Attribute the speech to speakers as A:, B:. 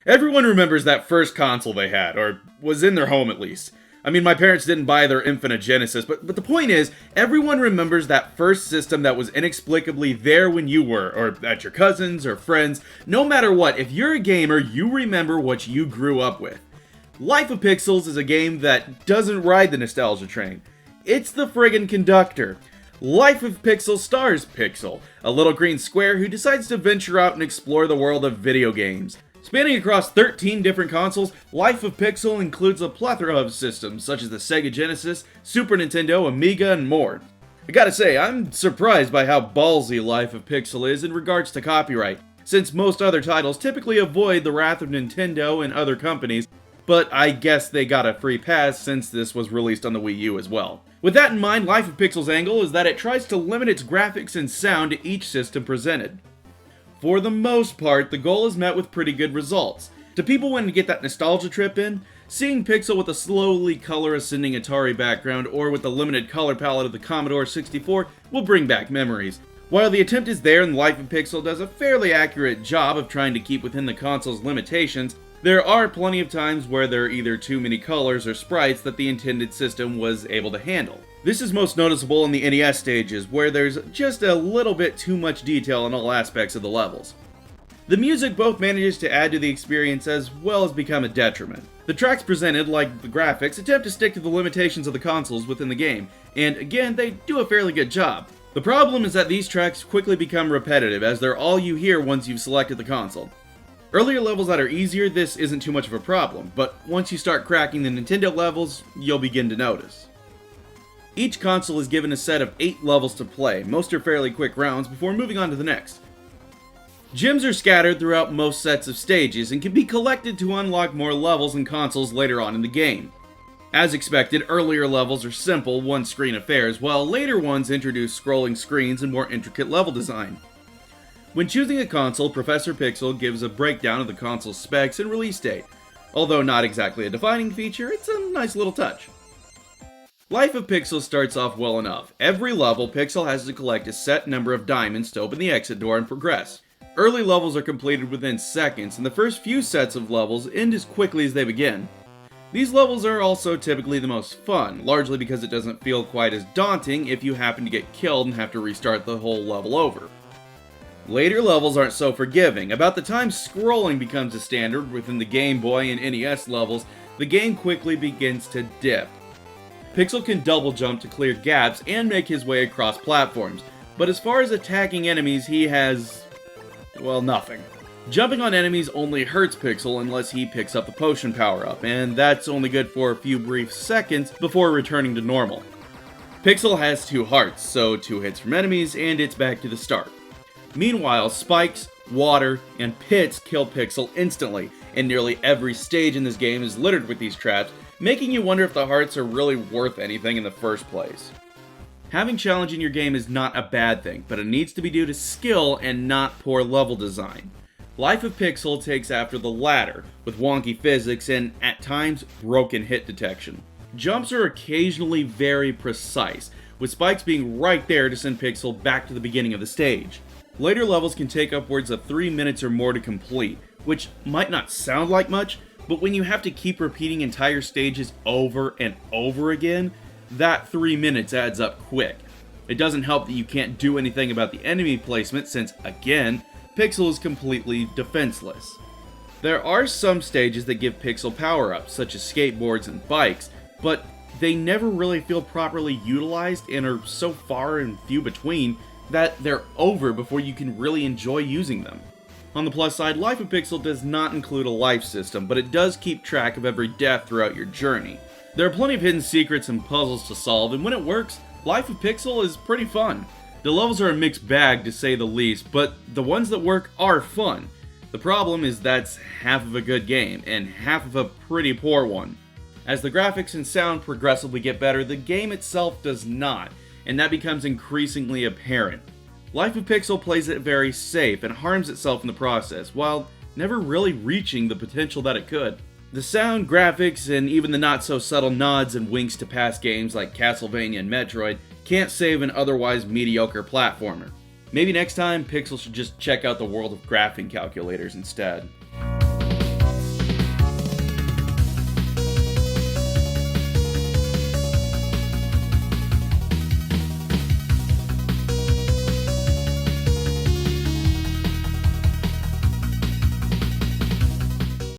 A: Everyone remembers that first console they had, or was in their home at least. I mean, my parents didn't buy their Infinite Genesis, but the point is, everyone remembers that first system that was inexplicably there when you were, or at your cousins or friends. No matter what, if you're a gamer, you remember what you grew up with. Life of Pixels is a game that doesn't ride the nostalgia train. It's the friggin' conductor. Life of Pixel stars Pixel, a little green square who decides to venture out and explore the world of video games. Spanning across 13 different consoles, Life of Pixel includes a plethora of systems such as the Sega Genesis, Super Nintendo, Amiga, and more. I gotta say, I'm surprised by how ballsy Life of Pixel is in regards to copyright, since most other titles typically avoid the wrath of Nintendo and other companies, but I guess they got a free pass since this was released on the Wii U as well. With that in mind, Life of Pixel's angle is that it tries to limit its graphics and sound to each system presented. For the most part, the goal is met with pretty good results. To people wanting to get that nostalgia trip in, seeing Pixel with a slowly color ascending Atari background or with the limited color palette of the Commodore 64 will bring back memories. While the attempt is there and Life of Pixel does a fairly accurate job of trying to keep within the console's limitations, there are plenty of times where there are either too many colors or sprites that the intended system was able to handle. This is most noticeable in the NES stages, where there's just a little bit too much detail in all aspects of the levels. The music both manages to add to the experience as well as become a detriment. The tracks presented, like the graphics, attempt to stick to the limitations of the consoles within the game, and again, they do a fairly good job. The problem is that these tracks quickly become repetitive, as they're all you hear once you've selected the console. Earlier levels that are easier, this isn't too much of a problem, but once you start cracking the Nintendo levels, you'll begin to notice. Each console is given a set of 8 levels to play, most are fairly quick rounds before moving on to the next. Gems are scattered throughout most sets of stages and can be collected to unlock more levels and consoles later on in the game. As expected, earlier levels are simple, one-screen affairs, while later ones introduce scrolling screens and more intricate level design. When choosing a console, Professor Pixel gives a breakdown of the console's specs and release date. Although not exactly a defining feature, it's a nice little touch. Life of Pixel starts off well enough. Every level, Pixel has to collect a set number of diamonds to open the exit door and progress. Early levels are completed within seconds, and the first few sets of levels end as quickly as they begin. These levels are also typically the most fun, largely because it doesn't feel quite as daunting if you happen to get killed and have to restart the whole level over. Later levels aren't so forgiving. About the time scrolling becomes a standard within the Game Boy and NES levels, the game quickly begins to dip. Pixel can double jump to clear gaps and make his way across platforms, but as far as attacking enemies, he has, well, nothing. Jumping on enemies only hurts Pixel unless he picks up the potion power-up, and that's only good for a few brief seconds before returning to normal. Pixel has 2 hearts, so 2 hits from enemies and it's back to the start. Meanwhile, spikes, water, and pits kill Pixel instantly, and nearly every stage in this game is littered with these traps, making you wonder if the hearts are really worth anything in the first place. Having challenge in your game is not a bad thing, but it needs to be due to skill and not poor level design. Life of Pixel takes after the latter, with wonky physics and, at times, broken hit detection. Jumps are occasionally very precise, with spikes being right there to send Pixel back to the beginning of the stage. Later levels can take upwards of 3 minutes or more to complete, which might not sound like much, but when you have to keep repeating entire stages over and over again, that 3 minutes adds up quick. It doesn't help that you can't do anything about the enemy placement since, again, Pixel is completely defenseless. There are some stages that give Pixel power-ups, such as skateboards and bikes, but they never really feel properly utilized and are so far and few between that they're over before you can really enjoy using them. On the plus side, Life of Pixel does not include a life system, but it does keep track of every death throughout your journey. There are plenty of hidden secrets and puzzles to solve, and when it works, Life of Pixel is pretty fun. The levels are a mixed bag to say the least, but the ones that work are fun. The problem is that's half of a good game, and half of a pretty poor one. As the graphics and sound progressively get better, the game itself does not, and that becomes increasingly apparent. Life of Pixel plays it very safe and harms itself in the process, while never really reaching the potential that it could. The sound, graphics, and even the not-so-subtle nods and winks to past games like Castlevania and Metroid can't save an otherwise mediocre platformer. Maybe next time, Pixel should just check out the world of graphing calculators instead.